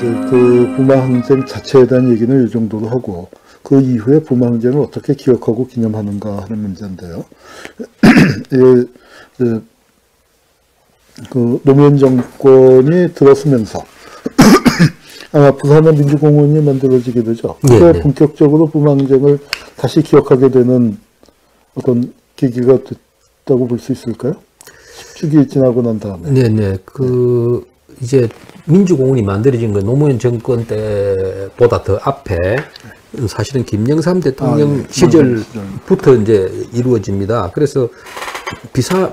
이제 그 부마 항쟁 자체에 대한 얘기는 이 정도로 하고 그 이후에 부마 항쟁을 어떻게 기억하고 기념하는가 하는 문제인데요. 예, 그 노무현 정권이 들어서면서 아마 부산의 민주공원이 만들어지게 되죠. 그때 본격적으로 부마 항쟁을 다시 기억하게 되는 어떤 계기가 됐다고 볼 수 있을까요? 10주기 지나고 난 다음에. 네네. 이제 민주공원이 만들어진 건 노무현 정권 때보다 더 앞에 사실은 김영삼 대통령 시절부터 이제 이루어집니다. 그래서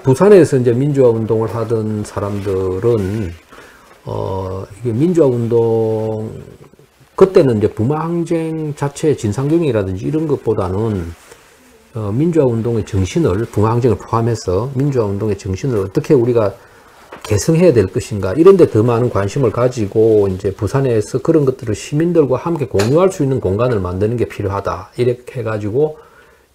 부산에서 이제 민주화 운동을 하던 사람들은 이게 민주화 운동 그때는 이제 부마 항쟁 자체의 진상규명이라든지 이런 것보다는 민주화 운동의 정신을 부마 항쟁을 포함해서 민주화 운동의 정신을 어떻게 우리가 개성해야 될 것인가 이런 데 더 많은 관심을 가지고 이제 부산에서 그런 것들을 시민들과 함께 공유할 수 있는 공간을 만드는 게 필요하다 이렇게 해가지고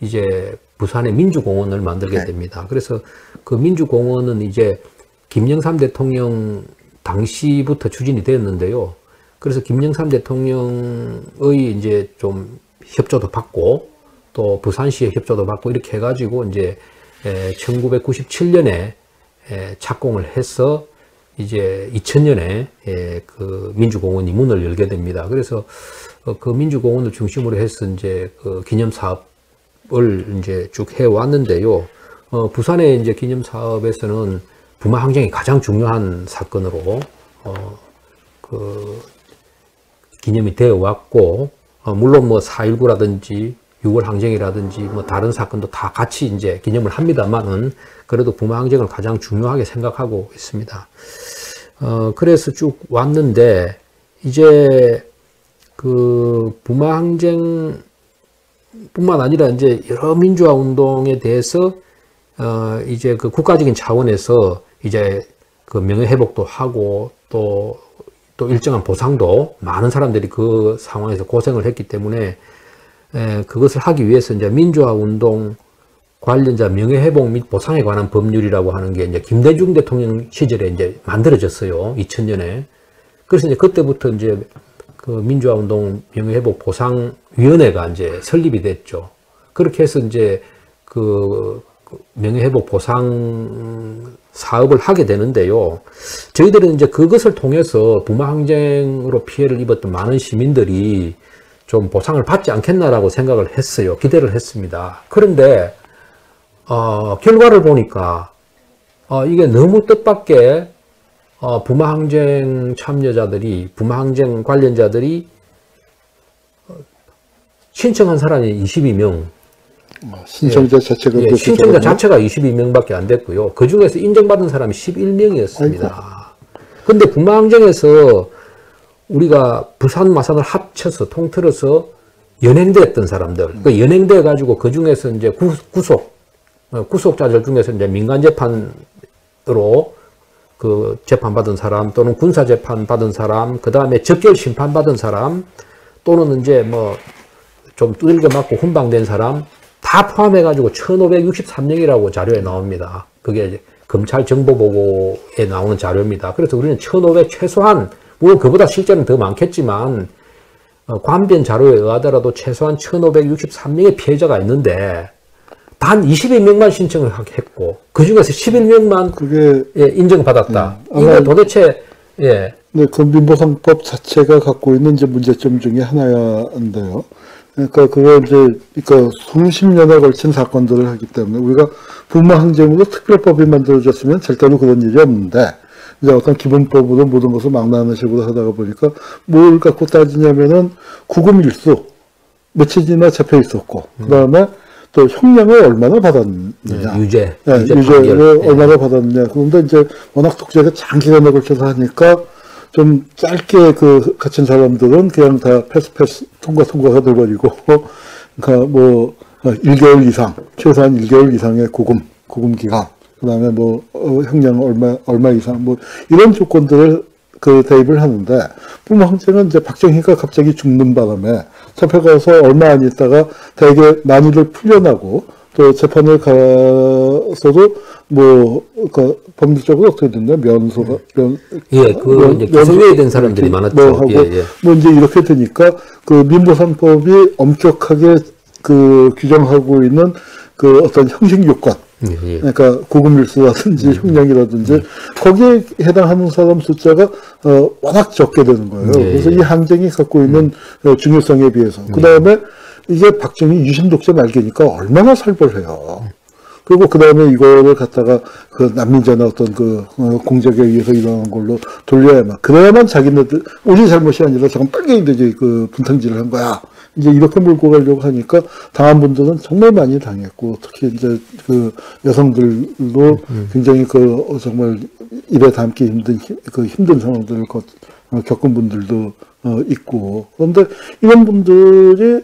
이제 부산의 민주공원을 만들게 됩니다. 그래서 그 민주공원은 이제 김영삼 대통령 당시부터 추진이 되었는데요. 그래서 김영삼 대통령의 이제 좀 협조도 받고 또 부산시의 협조도 받고 이렇게 해가지고 이제 1997년에 착공을 해서 이제 2000년에 그 민주공원이 문을 열게 됩니다. 그래서 그 민주공원을 중심으로 해서 이제 그 기념 사업을 이제 쭉 해왔는데요. 부산의 이제 기념 사업에서는 부마 항쟁이 가장 중요한 사건으로 그 기념이 되어 왔고, 물론 뭐 4.19라든지 6월 항쟁이라든지 뭐 다른 사건도 다 같이 이제 기념을 합니다만은 그래도 부마 항쟁을 가장 중요하게 생각하고 있습니다. 그래서 쭉 왔는데 이제 그 부마 항쟁뿐만 아니라 이제 여러 민주화 운동에 대해서 이제 그 국가적인 차원에서 이제 그 명예회복도 하고 또 일정한 보상도 많은 사람들이 그 상황에서 고생을 했기 때문에 그것을 하기 위해서 이제 민주화 운동 관련자 명예회복 및 보상에 관한 법률이라고 하는 게 이제 김대중 대통령 시절에 이제 만들어졌어요. 2000년에. 그래서 이제 그때부터 이제 그 민주화 운동 명예회복 보상위원회가 이제 설립이 됐죠. 그렇게 해서 이제 그 명예회복 보상 사업을 하게 되는데요. 저희들은 이제 그것을 통해서 부마 항쟁으로 피해를 입었던 많은 시민들이 좀 보상을 받지 않겠나라고 생각을 했어요. 기대를 했습니다. 그런데 결과를 보니까 이게 너무 뜻밖의 부마 항쟁 참여자들이 부마 항쟁 관련자들이 신청한 사람이 22명. 신청자 자체가 신청자 자체가 22명밖에 안 됐고요. 그 중에서 인정받은 사람이 11명이었습니다. 근데 부마 항쟁에서 우리가 부산 마산을 합쳐서 통틀어서 연행됐던 사람들, 그 연행돼 가지고 그 중에서 이제 구속자들 중에서 이제 민간 재판으로 그 재판받은 사람 또는 군사 재판 받은 사람, 그 다음에 적결 심판 받은 사람 또는 이제 뭐 좀 두들겨 맞고 훈방된 사람 다 포함해 가지고 1563명이라고 자료에 나옵니다. 그게 이제 검찰 정보보고에 나오는 자료입니다. 그래서 우리는 1500 최소한 물론 그보다 실제는 더 많겠지만 관변 자료에 의하더라도 최소한 1563명의 피해자가 있는데 단 22명만 신청을 했고 그 중에서 11명만 그게 인정받았다. 이거 도대체 네, 그 민보상법 자체가 갖고 있는 이제 문제점 중에 하나인데요. 그러니까 그러니까 수십 년에 걸친 사건들을 하기 때문에 우리가 부마 항쟁으로 특별법이 만들어졌으면 절대로 그런 일이 없는데 이제 어떤 기본법으로 모든 것을 막나는 식으로 하다가 보니까 뭘 갖고 따지냐면은 구금일수 며칠이나 잡혀 있었고 그 다음에 또 형량을 얼마나 받았느냐. 유죄를 얼마나 받았느냐. 그런데 이제 워낙 독재가 장기간에 걸쳐서 하니까 좀 짧게 그 갇힌 사람들은 그냥 다 패스 통과가 돼버리고, 그러니까 뭐 1개월 이상, 최소한 1개월 이상의 구금 기간, 그 다음에 뭐 형량 얼마 이상, 뭐 이런 조건들을 그 대입을 하는데, 부마 항쟁은 이제 박정희가 갑자기 죽는 바람에 잡혀가서 얼마 안 있다가 대개 만일을 풀려나고 또 재판을 들어서도 뭐 그러니까 법률적으로 어떻게 됐나 면소가 예, 이제 기소유예 된 사람들이 많았죠. 뭐 하고 예, 예. 뭐 이제 이렇게 되니까 그 민보상법이 엄격하게 그 규정하고 있는 그 어떤 형식 요건, 예. 그러니까 구금일수라든지 형량이라든지 거기에 해당하는 사람 숫자가 워낙 적게 되는 거예요. 예, 그래서 예. 이 항쟁이 갖고 있는 중요성에 비해서 그 다음에 이게 박정희 유신 독재 말기니까 얼마나 살벌해요. 그리고 그 다음에 이거를 갖다가 그 난민자나 어떤 그 공작에 의해서 일어난 걸로 돌려야만, 그래야만 자기네들, 우리 잘못이 아니라 저건 빨갱이들이 그 분탕질을 한 거야. 이제 이렇게 몰고 가려고 하니까 당한 분들은 정말 많이 당했고, 특히 이제 그 여성들도 굉장히 그 정말 입에 담기 힘든 그 힘든 상황들을 겪은 분들도 있고. 그런데 이런 분들이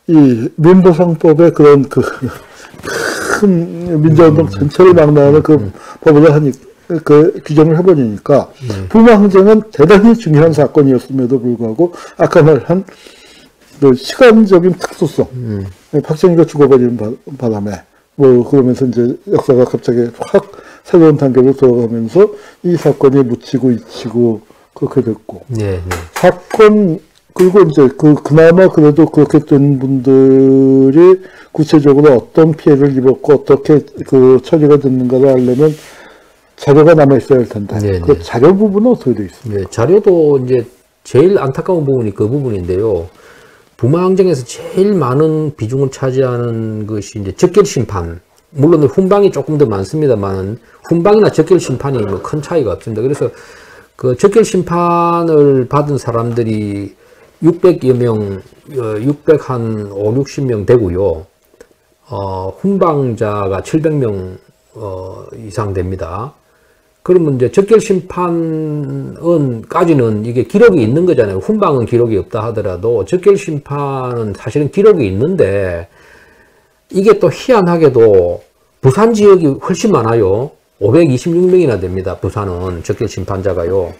이 민보상법의 그런 큰 민주운동 전체를 막나하는 그 법을 그 규정을 해버리니까 부마항쟁은 대단히 중요한 사건이었음에도 불구하고 아까 말한 그 시간적인 특수성, 박정희가 죽어버리는 바람에 뭐 그러면서 이제 역사가 갑자기 확 새로운 단계로 들어가면서 이 사건이 묻히고 잊히고 그렇게 됐고 사건 그리고 이제 그나마 그래도 그렇게 된 분들이 구체적으로 어떤 피해를 입었고 어떻게 그 처리가 됐는가를 알려면 자료가 남아 있어야 할 텐데 그 자료 부분은 어떻게 되어 있습니까? 네, 자료도 이제 제일 안타까운 부분이 그 부분인데요. 부마항쟁에서 제일 많은 비중을 차지하는 것이 이제 적결 심판. 물론 훈방이 조금 더 많습니다만 훈방이나 적결 심판이 뭐 큰 차이가 없습니다. 그래서 그 적결 심판을 받은 사람들이 600여 명, 600한 5, 60명 되고요. 훈방자가 700명 이상 됩니다. 그러면 이제 적결 심판은까지는 이게 기록이 있는 거잖아요. 훈방은 기록이 없다 하더라도 적결 심판은 사실은 기록이 있는데 이게 또 희한하게도 부산 지역이 훨씬 많아요. 526명이나 됩니다. 부산은 적결 심판자가요.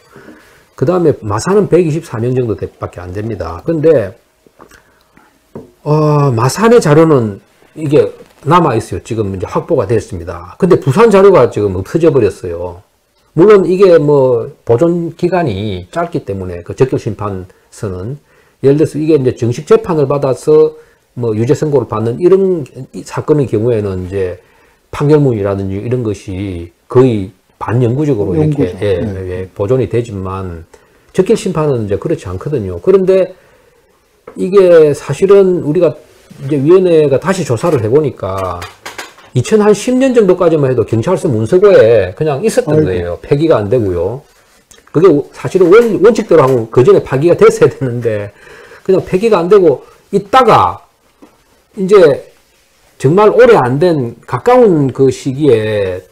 그 다음에 마산은 124명 정도 밖에 안 됩니다. 근데 마산의 자료는 이게 남아있어요. 지금 이제 확보가 됐습니다. 근데 부산 자료가 지금 없어져 버렸어요. 물론 이게 뭐 보존 기간이 짧기 때문에 그 적결 심판서는 예를 들어서 이게 이제 정식 재판을 받아서 뭐 유죄 선고를 받는 이런 사건의 경우에는 이제 판결문이라든지 이런 것이 거의 반영구적으로 이렇게 보존이 되지만 적결 심판은 이제 그렇지 않거든요. 그런데 이게 사실은 우리가 이제 위원회가 다시 조사를 해보니까 2010년 정도까지만 해도 경찰서 문서고에 그냥 있었던 거예요. 폐기가 안 되고요. 그게 사실은 원칙대로 하면 그 전에 파기가 됐어야 되는데 그냥 폐기가 안 되고 있다가 이제 정말 오래 안 된 가까운 그 시기에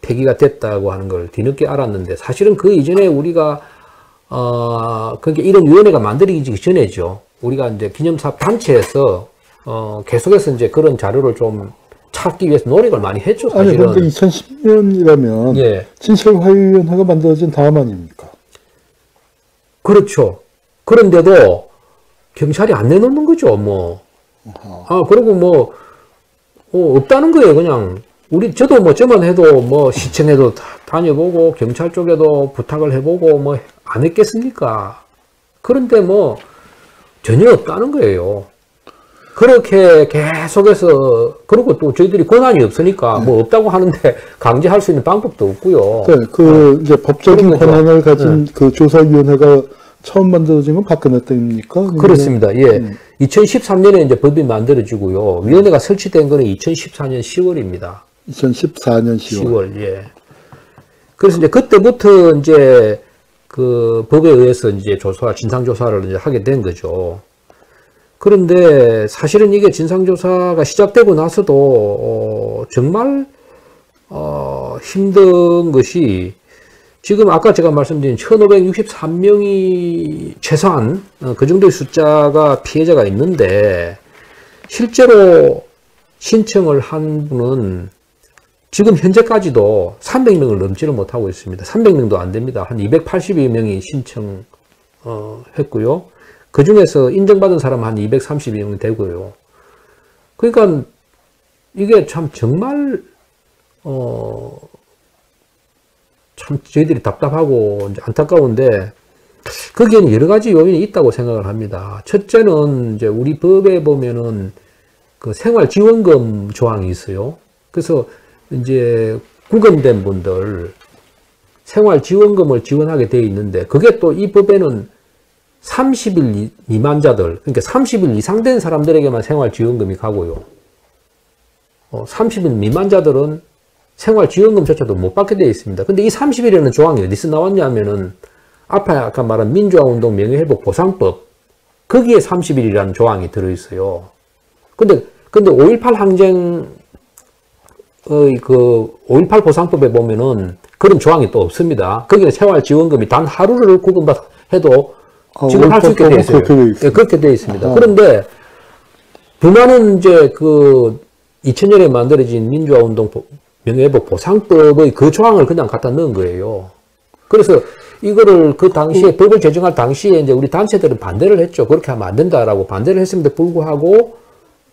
폐기가 됐다고 하는 걸 뒤늦게 알았는데 사실은 그 이전에 우리가 그러니까 이런 위원회가 만들어지기 전에죠. 우리가 이제 기념사업 단체에서 계속해서 이제 그런 자료를 좀 찾기 위해서 노력을 많이 했죠. 사실은. 아니 그런데 2010년이라면 진실화해위원회가 만들어진 다음 아닙니까? 그렇죠. 그런데도 경찰이 안 내놓는 거죠. 뭐. 그리고 뭐 없다는 거예요. 그냥 저도 뭐 저만 해도 뭐 시청에도 다녀보고 경찰 쪽에도 부탁을 해보고 뭐 안 했겠습니까? 그런데 뭐 전혀 없다는 거예요. 그렇게 계속해서 그리고 또 저희들이 권한이 없으니까 뭐 없다고 하는데 강제할 수 있는 방법도 없고요. 네, 이제 법적인 권한을 가진 그 조사위원회가 처음 만들어진 건 박근혜 때입니까? 그렇습니다. 예. 2013년에 이제 법이 만들어지고요. 위원회가 설치된 거는 2014년 10월입니다. 2014년 10월. 예. 그래서 이제 그때부터 이제 그 법에 의해서 이제 진상조사를 이제 하게 된 거죠. 그런데 사실은 이게 진상조사가 시작되고 나서도 정말 힘든 것이 지금 아까 제가 말씀드린 1563명이 최소한 그 정도의 숫자가 피해자가 있는데 실제로 신청을 한 분은 지금 현재까지도 300명을 넘지를 못하고 있습니다. 300명도 안 됩니다. 한 280여 명이 신청했고요. 그 중에서 인정받은 사람은 한 230명 되고요. 그러니까 이게 참 정말 참 저희들이 답답하고 이제 안타까운데 거기에는 여러 가지 요인이 있다고 생각을 합니다. 첫째는 이제 우리 법에 보면은 그 생활지원금 조항이 있어요. 그래서 이제 구금된 분들 생활지원금을 지원하게 되어 있는데 그게 또 이 법에는 30일 미만자들, 그러니까 30일 이상 된 사람들에게만 생활지원금이 가고요. 30일 미만자들은 생활지원금조차도 못 받게 되어 있습니다. 근데 이 30일이라는 조항이 어디서 나왔냐면은 앞에 아까 말한 민주화운동 명예회복 보상법 거기에 30일이라는 조항이 들어있어요. 근데 5.18 항쟁의 그 5.18 보상법에 보면은 그런 조항이 또 없습니다. 거기는 생활지원금이 단 하루를 구금해도 지급할 수 있게 되어 있어요. 그렇게 되어 있습니다. 그런데 불만은 이제 그 2000년에 만들어진 민주화운동 명예회복 보상법의 그 조항을 그냥 갖다 넣은 거예요. 그래서 이거를 그 당시에 법을 제정할 당시에 이제 우리 단체들은 반대를 했죠. 그렇게 하면 안 된다라고 반대를 했음에도 불구하고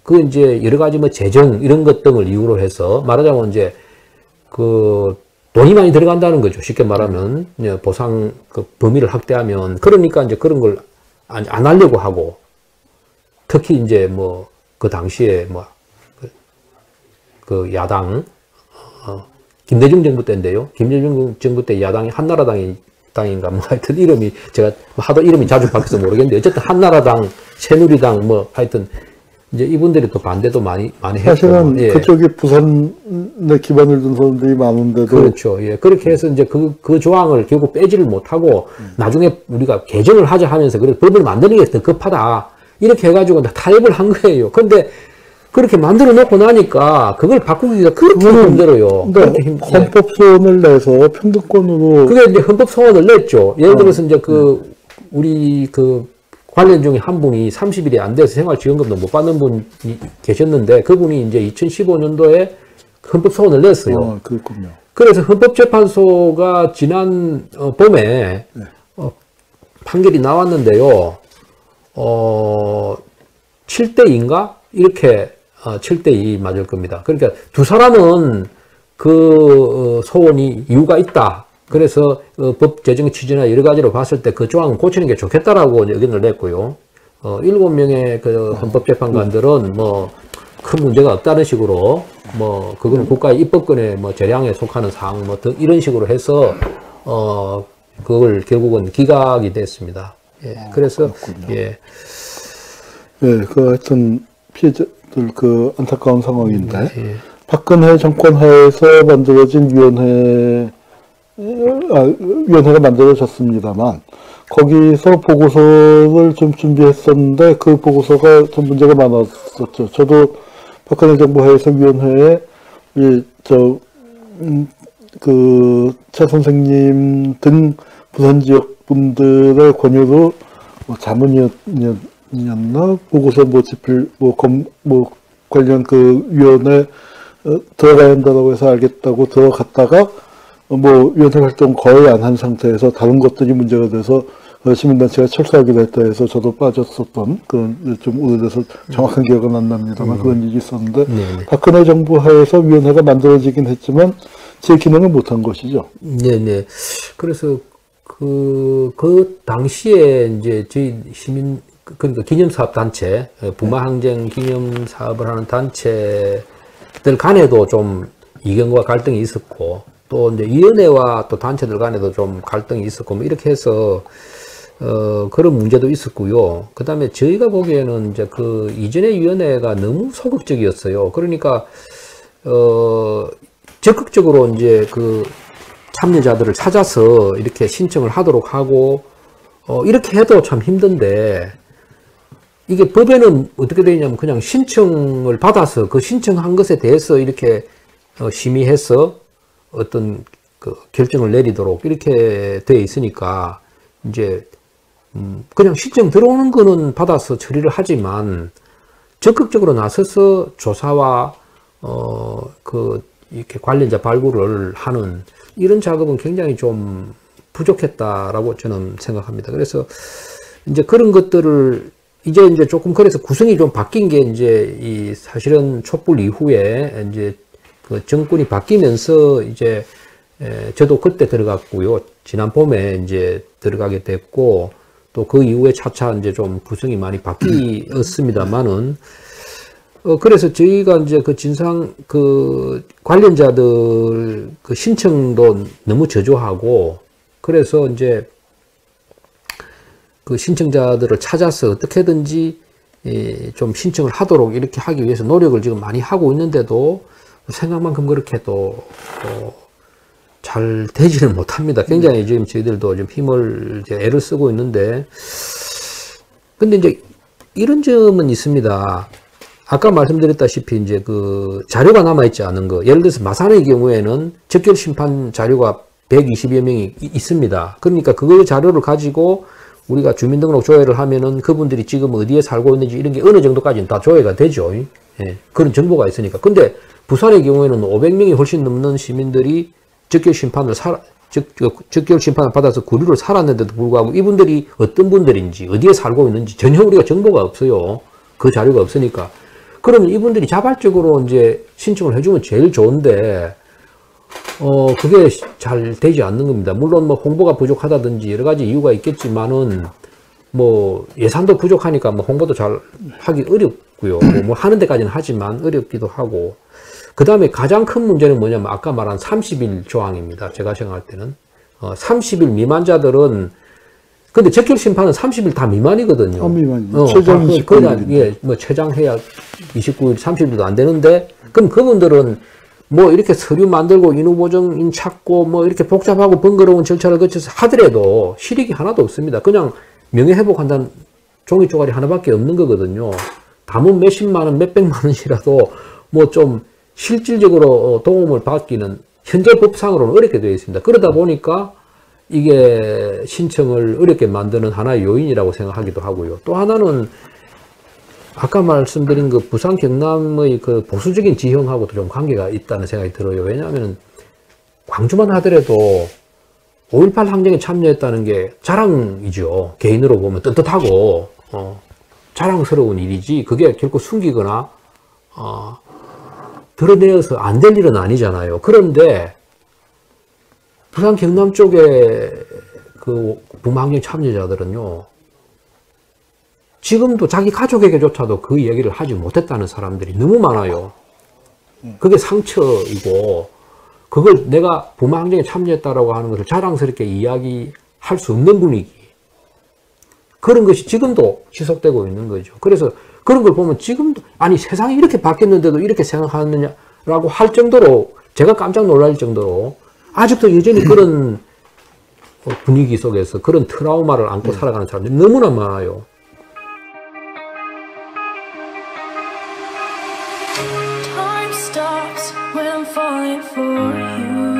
그 이제 여러 가지 뭐 재정 이런 것 등을 이유로 해서 말하자면 이제 그 돈이 많이 들어간다는 거죠. 쉽게 말하면 보상 그 범위를 확대하면 그러니까 이제 그런 걸 안 하려고 하고 특히 이제 뭐 그 당시에 뭐 그 야당 김대중 정부 때인데요. 김대중 정부 때 야당이 한나라당인가 뭐 하여튼 이름이 제가 하도 이름이 자주 바뀌어서 모르겠는데 어쨌든 한나라당, 새누리당 뭐 하여튼 이제 이분들이 또 반대도 많이 했고 사실은 그쪽이 부산에 기반을 둔 사람들이 많은데도 그렇죠. 예. 그렇게 해서 이제 그 조항을 결국 빼지를 못하고 나중에 우리가 개정을 하자 하면서 그래서 법을 만드는 게 더 급하다. 이렇게 해가지고 타협을 한 거예요. 근데 그렇게 만들어 놓고 나니까 그걸 바꾸기가 그렇게 힘들어요. 헌법 소원을 내서 평등권으로 그게 이제 헌법 소원을 냈죠. 예를 들어서 이제 우리 관련 중에 한 분이 30일이 안 돼서 생활지원금도 못 받는 분이 계셨는데 그분이 이제 2015년도에 헌법 소원을 냈어요. 그렇군요. 그래서 헌법재판소가 지난 봄에 판결이 나왔는데요. 7대2인가? 이렇게 7대2 맞을 겁니다. 그러니까 두 사람은 그 소원이 이유가 있다. 그래서 법 제정 취지나 여러 가지로 봤을 때 그 조항은 고치는 게 좋겠다라고 의견을 냈고요. 7명의 그 헌법재판관들은 뭐 큰 문제가 없다는 식으로 뭐 그거는 국가의 입법권의 뭐 재량에 속하는 사항 뭐 등 이런 식으로 해서 그걸 결국은 기각이 됐습니다. 예. 그래서 예. 그 하여튼 피해자들 그 안타까운 상황인데 예. 박근혜 정권 하에서 만들어진 위원회가 만들어졌습니다만 거기서 보고서를 좀 준비했었는데 그 보고서가 좀 문제가 많았었죠. 저도 박근혜 정부 하에서 위원회에 차 선생님 등 부산 지역 분들의 권유로 자문이었나 보고서 관련 그 위원회 들어가야 한다고 해서 알겠다고 들어갔다가 위원회 활동 거의 안 한 상태에서 다른 것들이 문제가 돼서 시민단체가 철수하기로 했다 해서 저도 빠졌었던 그런 좀 오래돼서 정확한 기억은 안 납니다만 그런 일이 있었는데 네네. 박근혜 정부 하에서 위원회가 만들어지긴 했지만 제 기능을 못한 것이죠. 네네. 그래서 그 당시에 이제 저희 그러니까 기념사업단체, 부마항쟁 기념사업을 하는 단체들 간에도 좀 이견과 갈등이 있었고, 또 이제 위원회와 또 단체들 간에도 좀 갈등이 있었고, 뭐 이렇게 해서, 그런 문제도 있었고요. 그 다음에 저희가 보기에는 이제 그 이전의 위원회가 너무 소극적이었어요. 그러니까, 적극적으로 이제 그 참여자들을 찾아서 이렇게 신청을 하도록 하고, 이렇게 해도 참 힘든데, 이게 법에는 어떻게 되어 있냐면 그냥 신청을 받아서 그 신청한 것에 대해서 이렇게 심의해서 어떤 그 결정을 내리도록 이렇게 되어 있으니까 이제 그냥 신청 들어오는 거는 받아서 처리를 하지만 적극적으로 나서서 조사와 이렇게 관련자 발굴을 하는 이런 작업은 굉장히 좀 부족했다라고 저는 생각합니다. 그래서 이제 그런 것들을 이제 조금 그래서 구성이 좀 바뀐 게 이제 이 사실은 촛불 이후에 이제 그 정권이 바뀌면서 이제 저도 그때 들어갔고요. 지난 봄에 이제 들어가게 됐고 또 그 이후에 차차 이제 좀 구성이 많이 바뀌었습니다만은 그래서 저희가 이제 그 진상 그 관련자들 그 신청도 너무 저조하고 그래서 이제 그 신청자들을 찾아서 어떻게든지 좀 신청을 하도록 이렇게 하기 위해서 노력을 지금 많이 하고 있는데도 생각만큼 그렇게 또 잘 되지는 못합니다. 굉장히 지금 저희들도 좀 힘을 이제 애를 쓰고 있는데 근데 이제 이런 점은 있습니다. 아까 말씀드렸다시피 이제 그 자료가 남아있지 않은 거 예를 들어서 마산의 경우에는 적결 심판 자료가 120여 명이 있습니다. 그러니까 그 자료를 가지고 우리가 주민등록 조회를 하면은 그분들이 지금 어디에 살고 있는지 이런 게 어느 정도까지는 다 조회가 되죠. 예, 그런 정보가 있으니까. 근데 부산의 경우에는 500명이 훨씬 넘는 시민들이 적결 심판을 받아서 구류를 살았는데도 불구하고 이분들이 어떤 분들인지 어디에 살고 있는지 전혀 우리가 정보가 없어요. 그 자료가 없으니까. 그러면 이분들이 자발적으로 이제 신청을 해주면 제일 좋은데 그게 잘 되지 않는 겁니다. 물론 뭐 홍보가 부족하다든지 여러 가지 이유가 있겠지만은 뭐 예산도 부족하니까 뭐 홍보도 잘 하기 어렵고요. 뭐 하는 데까지는 하지만 어렵기도 하고. 그 다음에 가장 큰 문제는 뭐냐면 아까 말한 30일 조항입니다. 제가 생각할 때는 30일 미만자들은 근데 적결 심판은 30일 다 미만이거든요. 미만이죠. 최장 29일. 예, 뭐 최장해야 29일, 30일도 안 되는데 그럼 그분들은 뭐 이렇게 서류 만들고 인후보정인 찾고 뭐 이렇게 복잡하고 번거로운 절차를 거쳐서 하더라도 실익이 하나도 없습니다. 그냥 명예회복한다는 종이 쪼가리 하나밖에 없는 거거든요. 담은 몇십만 원, 몇백만 원이라도 뭐 좀 실질적으로 도움을 받기는 현재 법상으로는 어렵게 되어 있습니다. 그러다 보니까 이게 신청을 어렵게 만드는 하나의 요인이라고 생각하기도 하고요. 또 하나는 아까 말씀드린 그 부산 경남의 그 보수적인 지형하고도 좀 관계가 있다는 생각이 들어요. 왜냐하면 광주만 하더라도 5.18 항쟁에 참여했다는 게 자랑이죠. 개인으로 보면 떳떳하고 자랑스러운 일이지 그게 결코 숨기거나 드러내어서 안 될 일은 아니잖아요. 그런데 부산 경남 쪽에 그 부마항쟁 참여자들은요. 지금도 자기 가족에게조차도 그 얘기를 하지 못했다는 사람들이 너무 많아요. 그게 상처이고 그걸 내가 부마항쟁에 참여했다라고 하는 것을 자랑스럽게 이야기할 수 없는 분위기. 그런 것이 지금도 지속되고 있는 거죠. 그래서 그런 걸 보면 지금도 아니 세상이 이렇게 바뀌었는데도 이렇게 생각하느냐라고 할 정도로 제가 깜짝 놀랄 정도로 아직도 여전히 그런 분위기 속에서 그런 트라우마를 안고 살아가는 사람들이 너무나 많아요. Time stops when I'm falling for you.